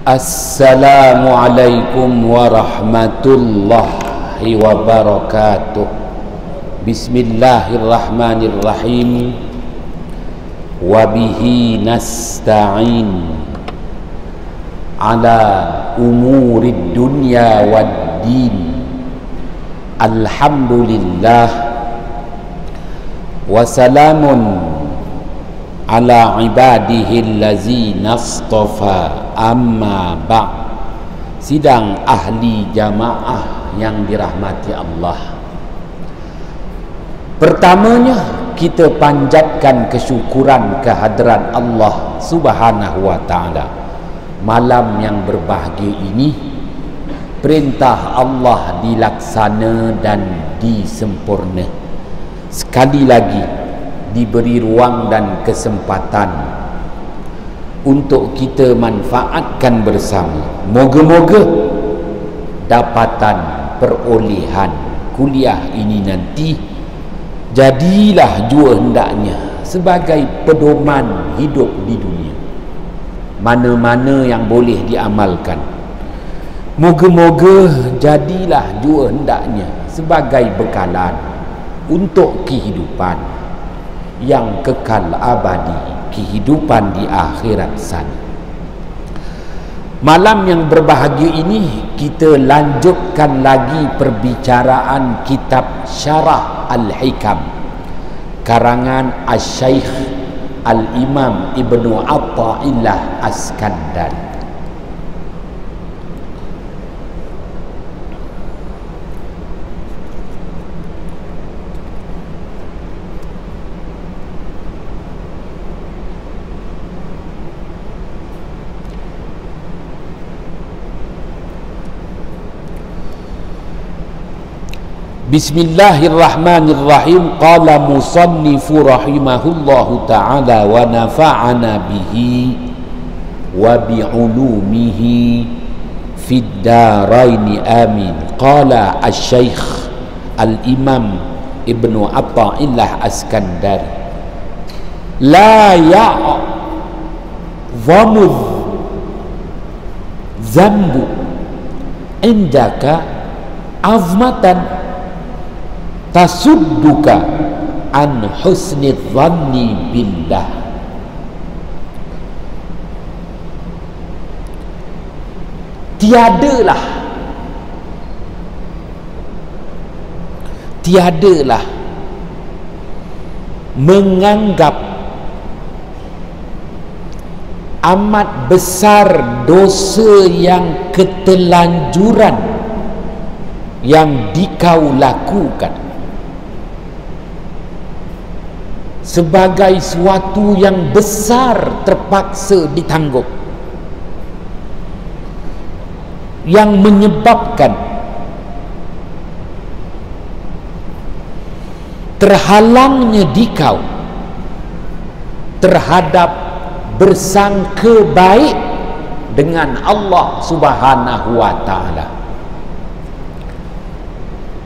Assalamualaikum warahmatullahi wabarakatuh. Bismillahirrahmanirrahim. Wabihi nasta'in ala umurid dunya wad din. Alhamdulillah wa salamun ala ibadihi allazina astafa. Amma ba'. Sidang ahli jamaah yang dirahmati Allah, pertamanya kita panjatkan kesyukuran kehadrat Allah Subhanahu wa ta'ala. Malam yang berbahagia ini, perintah Allah dilaksana dan disempurna. Sekali lagi diberi ruang dan kesempatan untuk kita manfaatkan bersama. Moga-moga dapatan perolehan kuliah ini nanti jadilah jua hendaknya sebagai pedoman hidup di dunia, mana-mana yang boleh diamalkan. Moga-moga jadilah jua hendaknya sebagai bekalan untuk kehidupan yang kekal abadi, kehidupan di akhirat sana. Malam yang berbahagia ini kita lanjutkan lagi perbicaraan kitab Syarah Al-Hikam karangan Asy-Syaikh Al-Imam Ibnu Athaillah As-Skandari. Bismillahirrahmanirrahim. Qala musannifu rahimahullahu ta'ala wa nafa'ana bihi wa bi'ulumihi fid daraini amin. Qala asy-syaikh al-imam Ibnu Athaillah As-Skandari, la ya'zamu zambu indaka azmatan tasudduka an husni dhanni billah. Tiadalah menganggap amat besar dosa yang ketelanjuran yang dikau lakukan sebagai suatu yang besar terpaksa ditanggung, yang menyebabkan terhalangnya dikau terhadap bersangka baik dengan Allah Subhanahu wa ta'ala.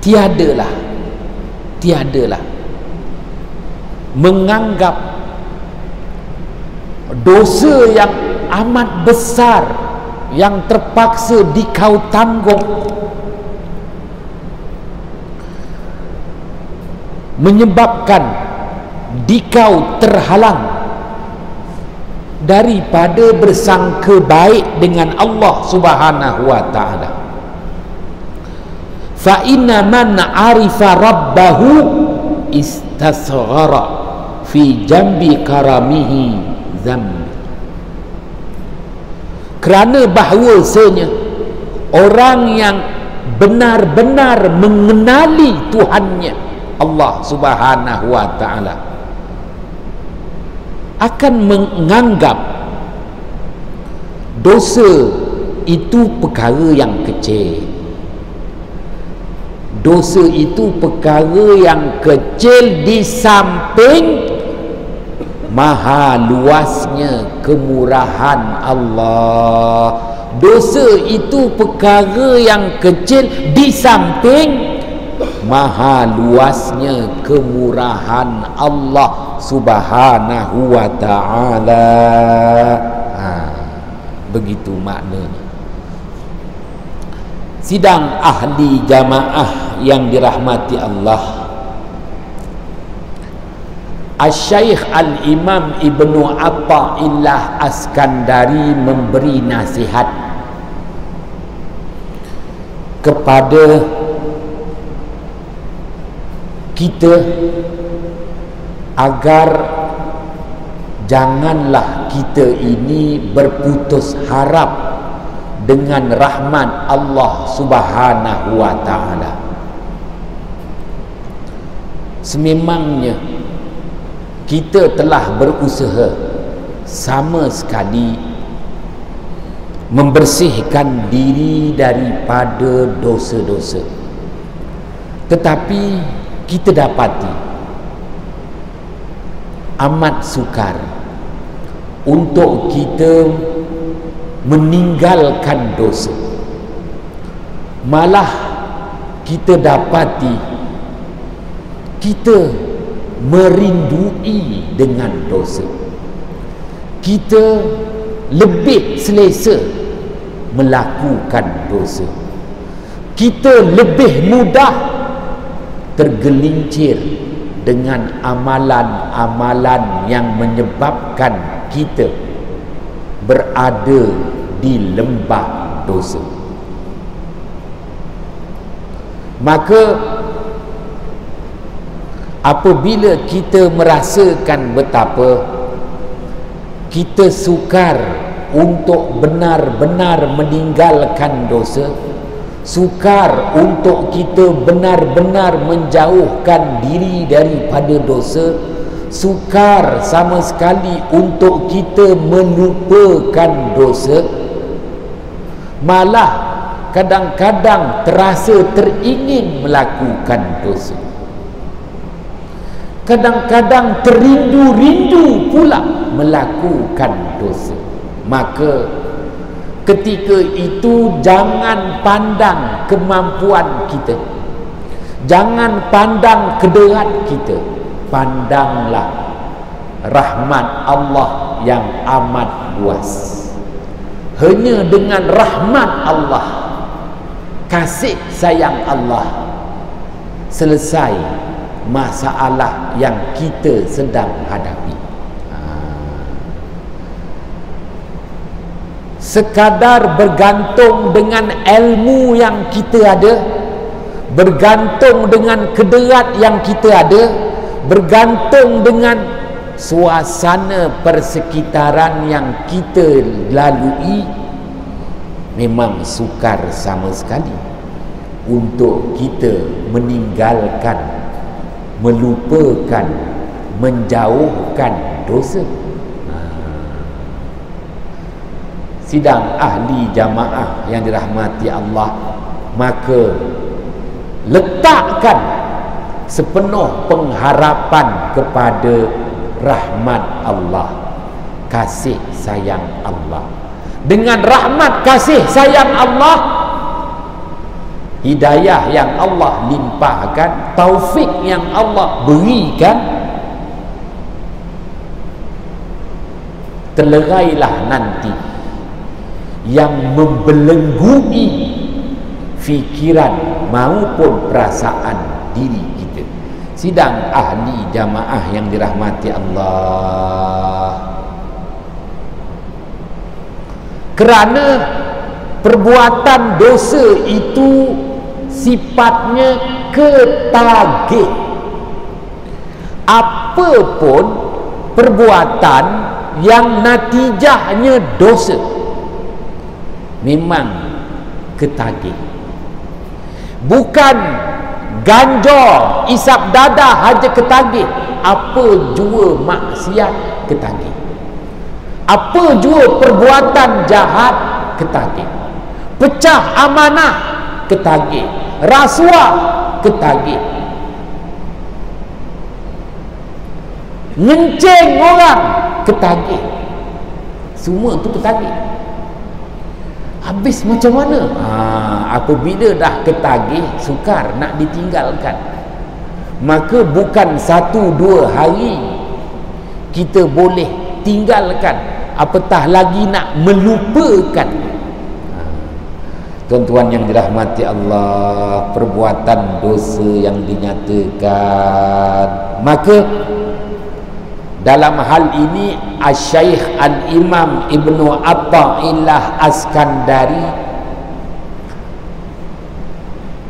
Tiadalah menganggap dosa yang amat besar yang terpaksa dikau tanggung menyebabkan dikau terhalang daripada bersangka baik dengan Allah Subhanahu wa ta'ala. Fa inna man arifa rabbahu istasghara fi jambi karamihi zambi. Kerana bahawasanya orang yang benar-benar mengenali Tuhannya Allah Subhanahu wa ta'ala akan menganggap dosa itu perkara yang kecil. Dosa itu perkara yang kecil di samping maha luasnya kemurahan Allah. Dosa itu perkara yang kecil di samping maha luasnya kemurahan Allah Subhanahu wa ta'ala. begitu maknanya. Sidang ahli jamaah yang dirahmati Allah, Asy-Syaikh Al-Imam Ibnu Athaillah Askandari memberi nasihat kepada kita agar janganlah kita ini berputus harap dengan rahmat Allah Subhanahu wa ta'ala. Sememangnya kita telah berusaha sama sekali membersihkan diri daripada dosa-dosa, tetapi kita dapati amat sukar untuk kita meninggalkan dosa. Malah kita dapati kita merindui dengan dosa. Kita lebih selesa melakukan dosa. Kita lebih mudah tergelincir dengan amalan-amalan yang menyebabkan kita berada di lembah dosa. Maka apabila kita merasakan betapa kita sukar untuk benar-benar meninggalkan dosa, sukar untuk kita benar-benar menjauhkan diri daripada dosa, sukar sama sekali untuk kita melupakan dosa, malah kadang-kadang terasa teringin melakukan dosa, kadang-kadang terindu-rindu pula melakukan dosa. Maka ketika itu jangan pandang kemampuan kita, jangan pandang kederat kita, pandanglah rahmat Allah yang amat luas. Hanya dengan rahmat Allah, kasih sayang Allah, selesai masalah yang kita sedang hadapi. Sekadar bergantung dengan ilmu yang kita ada, bergantung dengan kederat yang kita ada, bergantung dengan suasana persekitaran yang kita lalui, memang sukar sama sekali untuk kita meninggalkan, melupakan, menjauhkan dosa. Sidang ahli jamaah yang dirahmati Allah, maka letakkan sepenuh pengharapan kepada rahmat Allah, kasih sayang Allah. Dengan rahmat kasih sayang Allah, hidayah yang Allah limpahkan, taufik yang Allah berikan, terlerailah nanti yang membelenggu fikiran maupun perasaan diri kita. Sidang ahli jamaah yang dirahmati Allah, kerana perbuatan dosa itu sifatnya ketagih. Apapun perbuatan yang natijahnya dosa, memang ketagih. Bukan ganja, isap dadah haja ketagih, apa jua maksiat ketagih, apa jua perbuatan jahat ketagih, pecah amanah ketagih, rasuah ketagih, ngenceng orang ketagih, semua tu ketagih. Habis macam mana? Apabila dah ketagih, sukar nak ditinggalkan. Maka bukan 1-2 hari kita boleh tinggalkan. apatah lagi nak melupakan. Tuan-tuan yang dirahmati Allah, perbuatan dosa yang dinyatakan, maka dalam hal ini Asy-Syaikh Al-Imam Ibnu Athaillah Askandari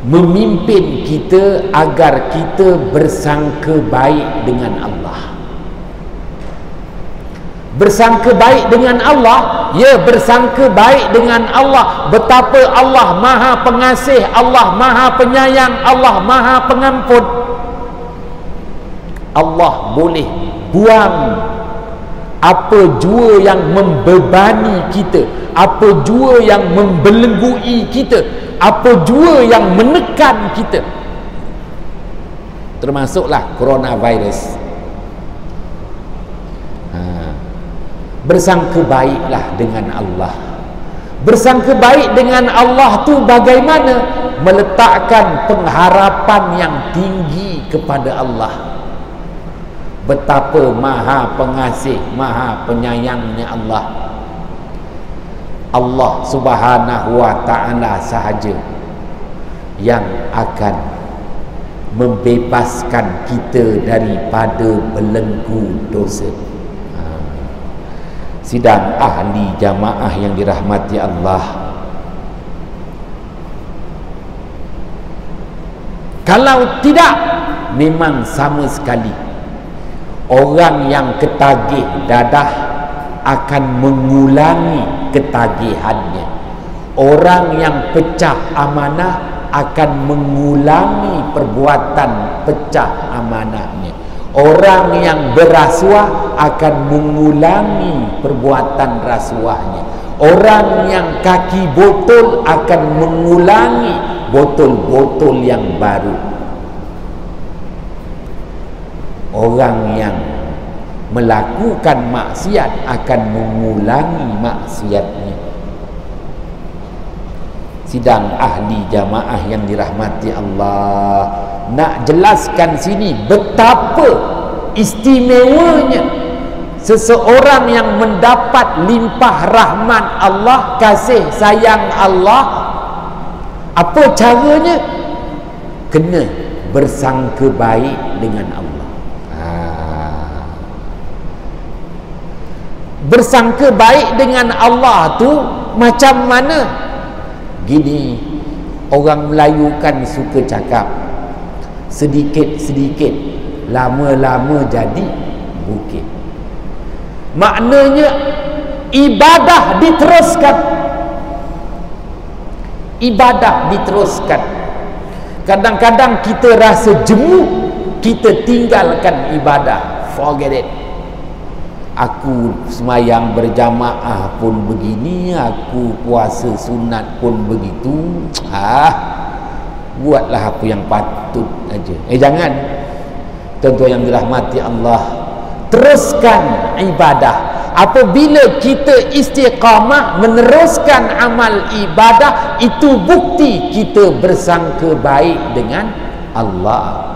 memimpin kita agar kita bersangka baik dengan Allah. Bersangka baik dengan Allah, ya, bersangka baik dengan Allah. Betapa Allah Maha Pengasih, Allah Maha Penyayang, Allah Maha Pengampun. Allah boleh buang apa jua yang membebani kita, apa jua yang membelenggu kita, apa jua yang menekan kita, termasuklah coronavirus. Bersangka baiklah dengan Allah. Bersangka baik dengan Allah tu bagaimana? Meletakkan pengharapan yang tinggi kepada Allah. Betapa Maha Pengasih, Maha Penyayangnya Allah. Allah Subhanahu wa ta'ala sahaja yang akan membebaskan kita daripada belenggu dosa. Sidang ahli jamaah yang dirahmati Allah, kalau tidak, memang sama sekali orang yang ketagih dadah akan mengulangi ketagihannya. Orang yang pecah amanah akan mengulangi perbuatan pecah amanahnya. Orang yang berasuah akan mengulangi perbuatan rasuahnya. Orang yang kaki botol akan mengulangi botol-botol yang baru. Orang yang melakukan maksiat akan mengulangi maksiatnya. Sidang ahli jamaah yang dirahmati Allah, nak jelaskan sini betapa istimewanya seseorang yang mendapat limpah rahmat Allah, kasih sayang Allah. Apa caranya? Kena bersangka baik dengan Allah. Bersangka baik dengan Allah tu macam mana? Gini, orang Melayu kan suka cakap, sedikit-sedikit lama-lama jadi bukit. Maknanya ibadah diteruskan. Ibadah diteruskan. Kadang-kadang kita rasa jemu, kita tinggalkan ibadah. Forget it. Aku semayang berjamaah pun begini, aku puasa sunat pun begitu. Buatlah apa yang patut aja. Jangan. Tuan-tuan yang dirahmati Allah, teruskan ibadah. Apabila kita istiqamah meneruskan amal ibadah, itu bukti kita bersangka baik dengan Allah.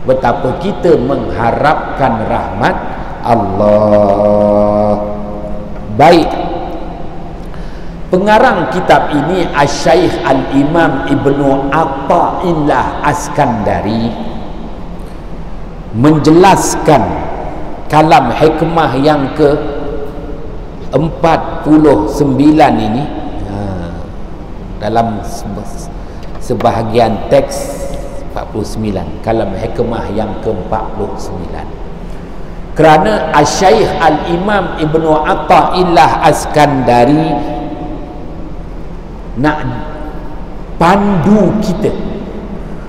Betapa kita mengharapkan rahmat Allah. Baik, pengarang kitab ini Asy-Syaikh Al-Imam Ibnu Athaillah Askandari menjelaskan kalam hikmah yang ke 49 ini dalam sebahagian teks 49, kalam hikmah yang ke 49. Kerana Asy-Syaikh Al-Imam Ibnu Athaillah Askandari nak pandu kita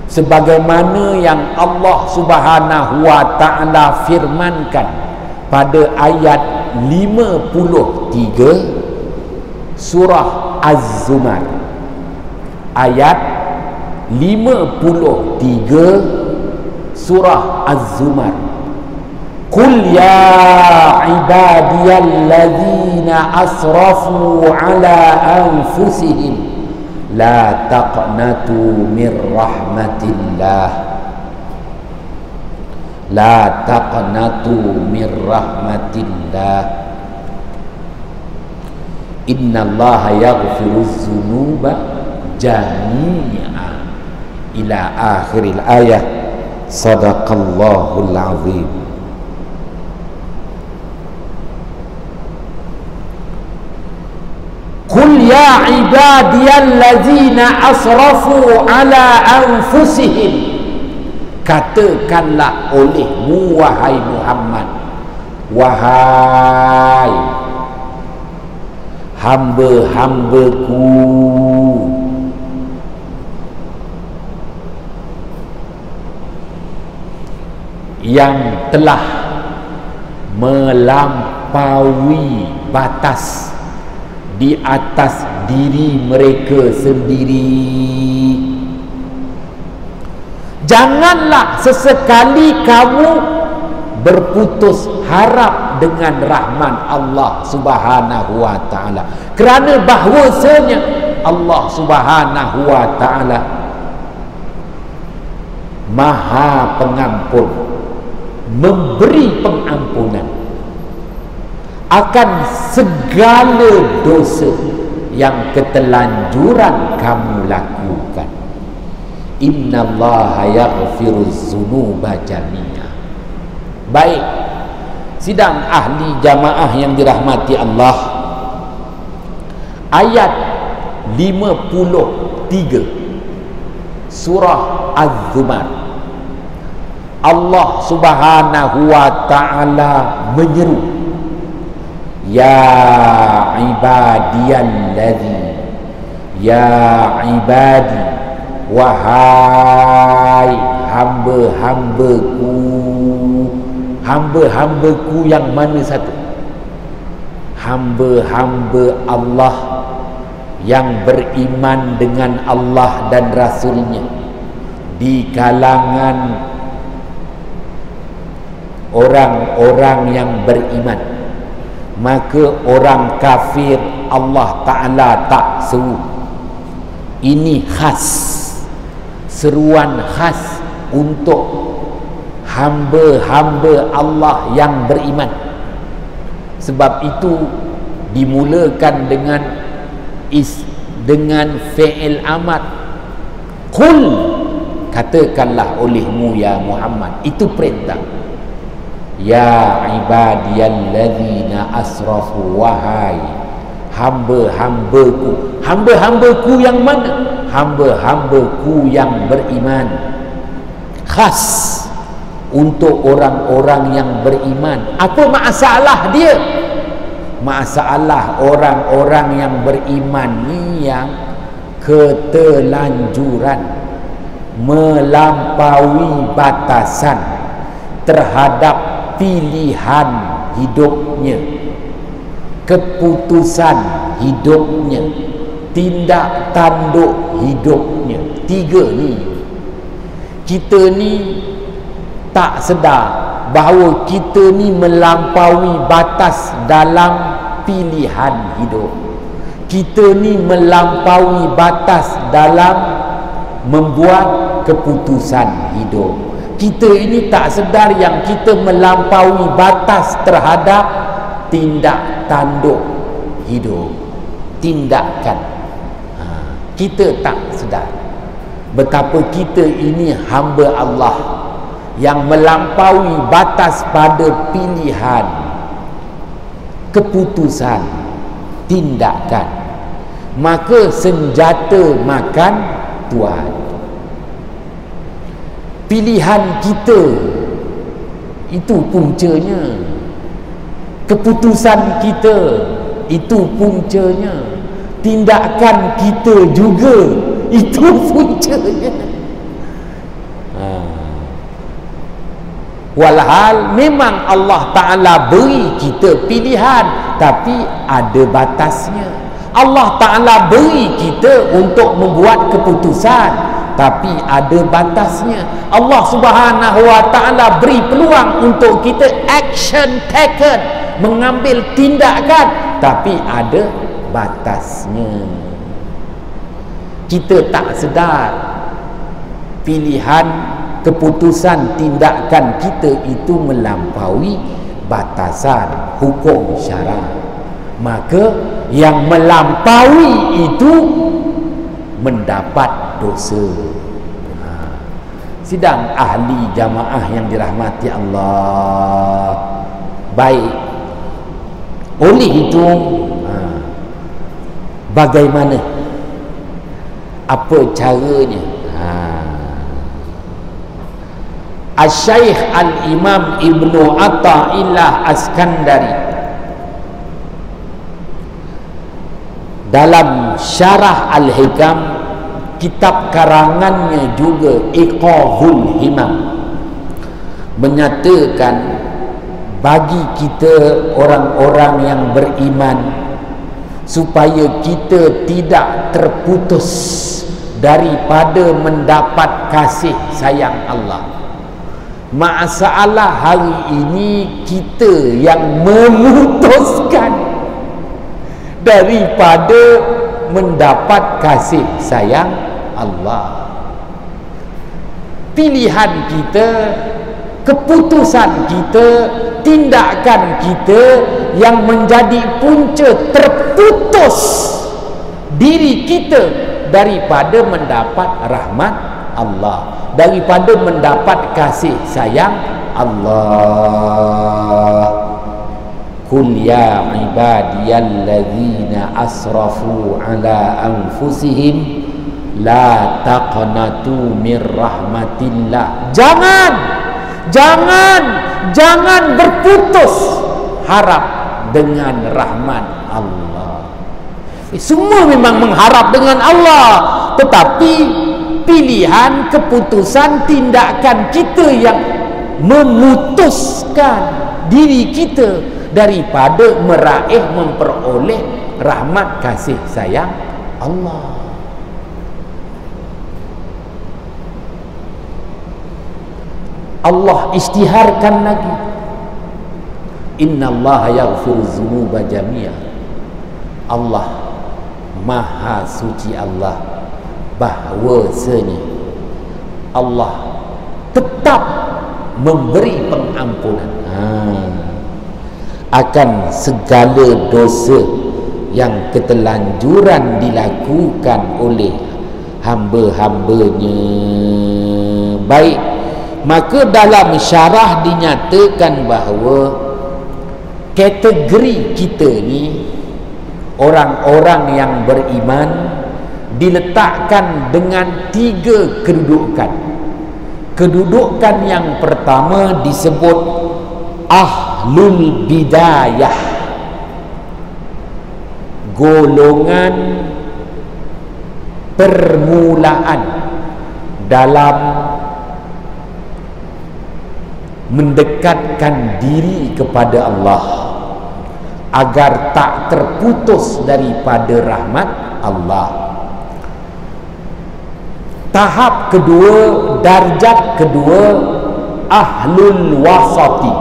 sebagaimana yang Allah Subhanahu wa ta'ala firmankan pada ayat 53 surah Az-Zumar. Ayat 53 surah Az-Zumar. Qul ya ibadiyalladzina asrafu ala anfusihim la taqnatu min rahmatillah, la taqnatu min rahmatillah. innallaha yaghfiruz dzunuba jami'a ila akhiril ayah. Sadaqallahul azim. Qul ya ibadiyallazina asrafu ala anfusihim, katakanlah olehmu wahai Muhammad, wahai hamba-hambaku yang telah melampaui batas di atas diri mereka sendiri. Janganlah sesekali kamu berputus harap dengan rahman Allah Subhanahu wa ta'ala, kerana bahwasanya Allah Subhanahu wa ta'ala Maha Pengampun, memberi pengampunan akan segala dosa yang ketelanjuran kamu lakukan. Innallaha yaghfiruz dzunuba jami'a. Baik, sidang ahli jamaah yang dirahmati Allah, ayat 53 surah Az-Zumar, Allah Subhanahu wa ta'ala menyeru, ya ibadiyalladzi, ya ibadi, wahai hamba-hambaku. Hamba-hambaku yang mana satu? Hamba-hamba Allah yang beriman dengan Allah dan Rasulnya di kalangan orang-orang yang beriman. Maka orang kafir Allah Ta'ala tak seru. Ini khas, seruan khas untuk hamba-hamba Allah yang beriman. Sebab itu dimulakan dengan fi'il amar. Qul, katakanlah olehmu ya Muhammad, itu perintah. Ya ibadiyalladzina asrafu, wahai hamba-hambaku. Hamba-hambaku yang mana? Hamba-hambaku yang beriman. Khas untuk orang-orang yang beriman. Apa masalah dia? Masalah orang-orang yang beriman ni yang ketelanjuran, melampaui batasan terhadap pilihan hidupnya, keputusan hidupnya, tindak tanduk hidupnya. Tiga ni kita ni tak sedar bahawa kita ni melampaui batas dalam pilihan hidup. Kita ni melampaui batas dalam membuat keputusan hidup. Kita ini tak sedar yang kita melampaui batas terhadap tindak tanduk hidup, tindakan. Kita tak sedar betapa kita ini hamba Allah yang melampaui batas pada pilihan, keputusan, tindakan. Maka senjata makan Tuhan. Pilihan kita itu puncanya, keputusan kita itu puncanya, tindakan kita juga itu puncanya. Walhal memang Allah Ta'ala beri kita pilihan, tapi ada batasnya. Allah Ta'ala beri kita untuk membuat keputusan, tapi ada batasnya. Allah Subhanahu wa Ta'ala beri peluang untuk kita action taken, mengambil tindakan, tapi ada batasnya. Kita tak sedar pilihan, keputusan, tindakan kita itu melampaui batasan hukum syara. Maka yang melampaui itu mendapat dosa. Sidang ahli jamaah yang dirahmati Allah. Baik, oleh itu bagaimana, apa caranya? Al-Syaikh Al-Imam Ibnu Athaillah Askandari dalam Syarah Al-Hikam, kitab karangannya juga Iqahul Himam, menyatakan bagi kita orang-orang yang beriman, supaya kita tidak terputus daripada mendapat kasih sayang Allah. Masalah hari ini kita yang memutuskan daripada mendapat kasih sayang Allah. Pilihan kita, keputusan kita, tindakan kita yang menjadi punca terputus diri kita daripada mendapat rahmat Allah, daripada mendapat kasih sayang Allah. Qul ya ibadiyalladzina asrafu ala anfusihim la taqnatu mir rahmatillah. Jangan berputus harap dengan rahmat Allah. Semua memang mengharap dengan Allah, tetapi pilihan, keputusan, tindakan kita yang memutuskan diri kita daripada meraih, memperoleh rahmat kasih sayang Allah. Allah isytiharkan lagi, innallaha yaghfiru dzunuba jami'a. Allah Maha suci Allah, bahwasanya Allah tetap memberi pengampunan akan segala dosa yang ketelanjuran dilakukan oleh hamba-hambanya. Baik, maka dalam syarah dinyatakan bahawa kategori kita ni, orang-orang yang beriman, diletakkan dengan 3 kedudukan. Kedudukan yang pertama disebut ahlul bidayah, golongan permulaan dalam mendekatkan diri kepada Allah agar tak terputus daripada rahmat Allah. Tahap kedua, darjat kedua, ahlul wasati.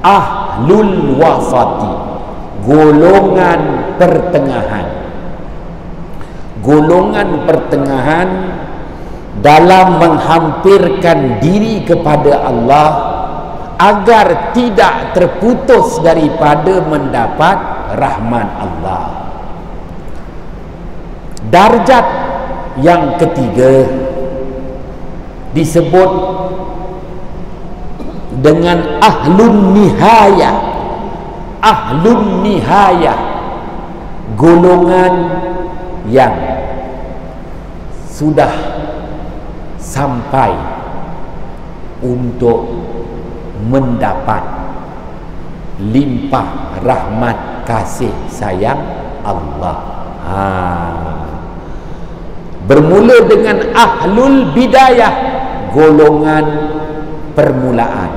Ahlul wasati, golongan pertengahan. Golongan pertengahan dalam menghampirkan diri kepada Allah agar tidak terputus daripada mendapat rahmat Allah. Darjat yang ketiga disebut dengan ahlun nihayah. Ahlun nihayah, golongan yang sudah sampai untuk mendapat limpah rahmat kasih sayang Allah. Bermula dengan ahlul bidayah, golongan permulaan,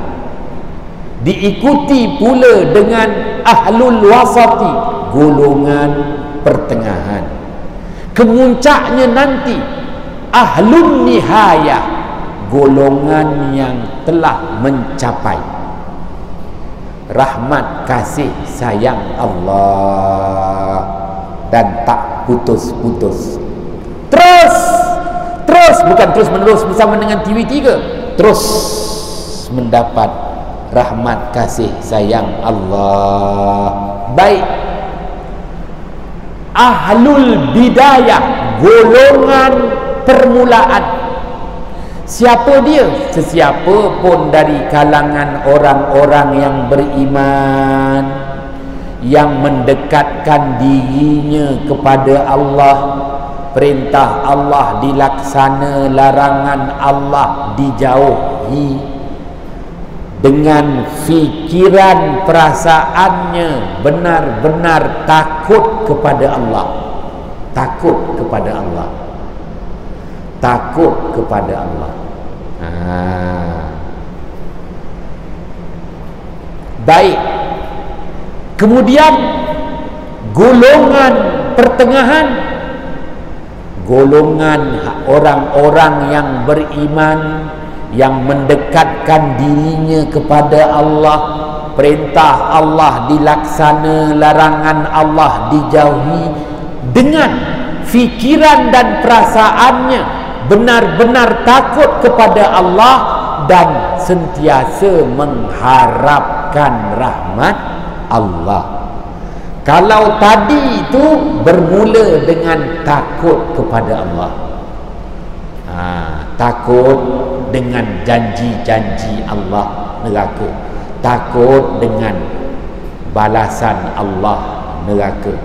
diikuti pula dengan ahlul wasati, golongan pertengahan. Kemuncaknya nanti ahlun nihayah, golongan yang telah mencapai rahmat kasih sayang Allah dan tak putus-putus. Terus bukan terus menerus bersama dengan TV3, terus mendapat rahmat kasih sayang Allah. Baik, ahlul bidayah, golongan permulaan. Siapa dia? Sesiapa pun dari kalangan orang-orang yang beriman, yang mendekatkan dirinya kepada Allah, perintah Allah dilaksana, larangan Allah dijauhi, dengan fikiran perasaannya benar-benar takut kepada Allah, takut kepada Allah, takut kepada Allah. Baik. Kemudian golongan pertengahan, golongan orang-orang yang beriman, yang mendekatkan dirinya kepada Allah, perintah Allah dilaksana, larangan Allah dijauhi, dengan fikiran dan perasaannya benar-benar takut kepada Allah dan sentiasa mengharapkan rahmat Allah. Kalau tadi itu bermula dengan takut kepada Allah, takut dengan janji-janji Allah neraka, takut dengan balasan Allah neraka.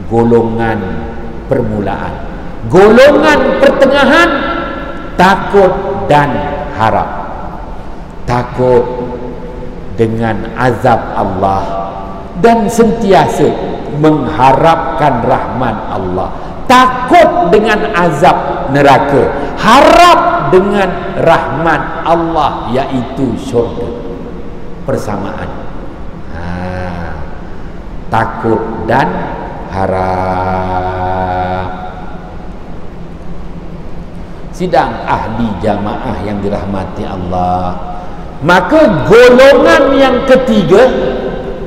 Golongan permulaan. Golongan pertengahan, takut dan harap. Takut dengan azab Allah dan sentiasa mengharapkan rahmat Allah. Takut dengan azab neraka, harap dengan rahmat Allah, yaitu syurga. Persamaan. Takut dan harap. Sidang ahli jamaah yang dirahmati Allah, maka golongan yang ketiga,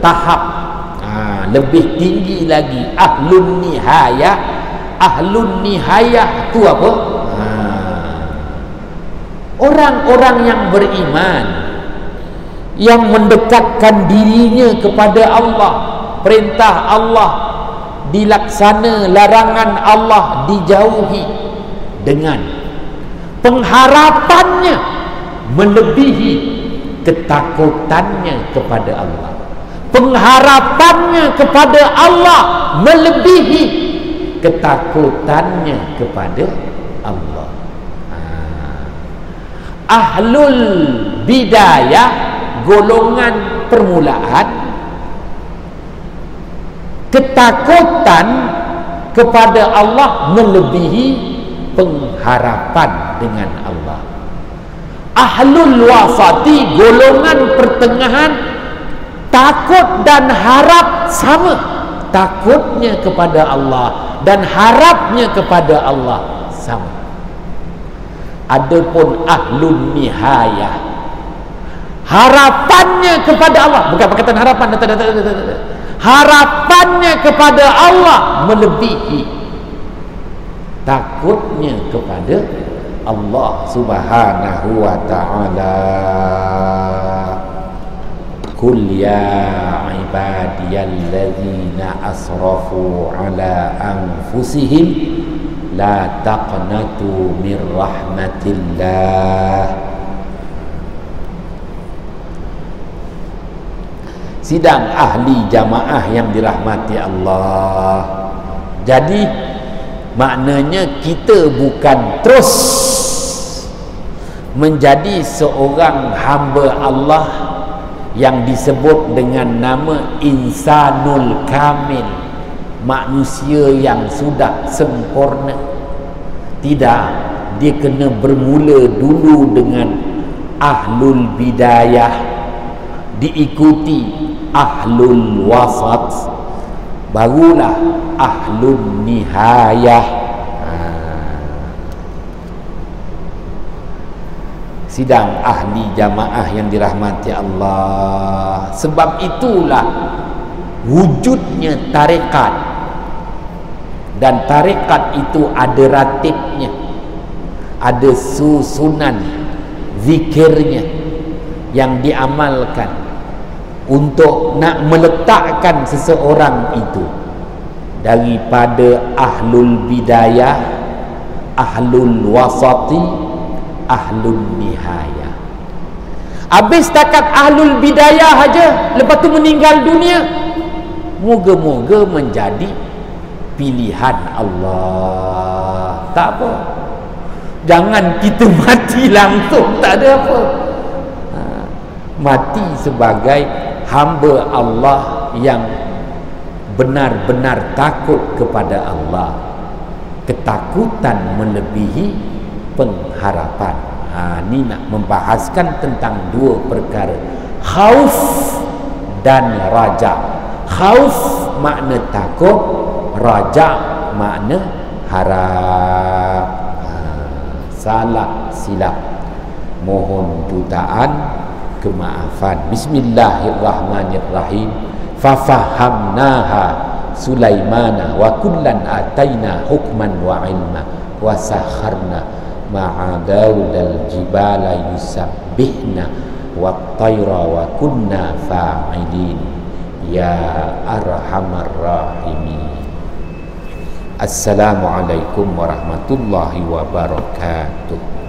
tahap lebih tinggi lagi, ahlun nihayah. Ahlun nihayah itu apa? Orang-orang yang beriman, yang mendekatkan dirinya kepada Allah, perintah Allah dilaksana, larangan Allah dijauhi, dengan pengharapannya melebihi ketakutannya kepada Allah. Pengharapannya kepada Allah melebihi ketakutannya kepada Allah. Ahlul bidayah, golongan permulaan, ketakutan kepada Allah melebihi pengharapan dengan Allah. Ahlul wasati, golongan pertengahan, takut dan harap sama. Takutnya kepada Allah dan harapnya kepada Allah sama. Adapun ahlun nihayah, harapannya kepada Allah, bukan perkataan harapan, harapannya kepada Allah melebihi takutnya kepada Allah Subhanahu wa ta'ala. Qul ya ibadiyalladzina asrafu ala anfusihim la taqnatu min rahmatillah. Sidang ahli jamaah yang dirahmati Allah. Jadi maknanya kita bukan terus menjadi seorang hamba Allah yang disebut dengan nama insanul kamil, manusia yang sudah sempurna. Tidak, dia kena bermula dulu dengan ahlul bidayah, diikuti ahlul wasat, barulah ahlun nihayah. Sidang ahli jamaah yang dirahmati Allah, sebab itulah wujudnya tarekat, dan tarekat itu ada ratibnya, ada susunan zikirnya yang diamalkan untuk nak meletakkan seseorang itu daripada ahlul bidayah, ahlul wasati, ahlul nihayah. Habis setakat ahlul bidayah aja, lepas tu meninggal dunia, moga-moga menjadi pilihan Allah. Tak apa, jangan kita mati langsung, tak ada apa. Mati sebagai hamba Allah yang benar-benar takut kepada Allah. Ketakutan melebihi pengharapan. Ini nak membahaskan tentang dua perkara, khauf dan raja. Khauf makna takut, raja makna harap. Salah silap, mohon jutaan kemaafan. Bismillahirrahmanirrahim. Fafahamnaha Sulaimana wa kullan ataina hukman wa ilma wa sakharna ma'a Daudal jibala yusabbihna wa tayra wa kunna fa'ilin ya arhamar rahimin. Assalamualaikum warahmatullahi wabarakatuh.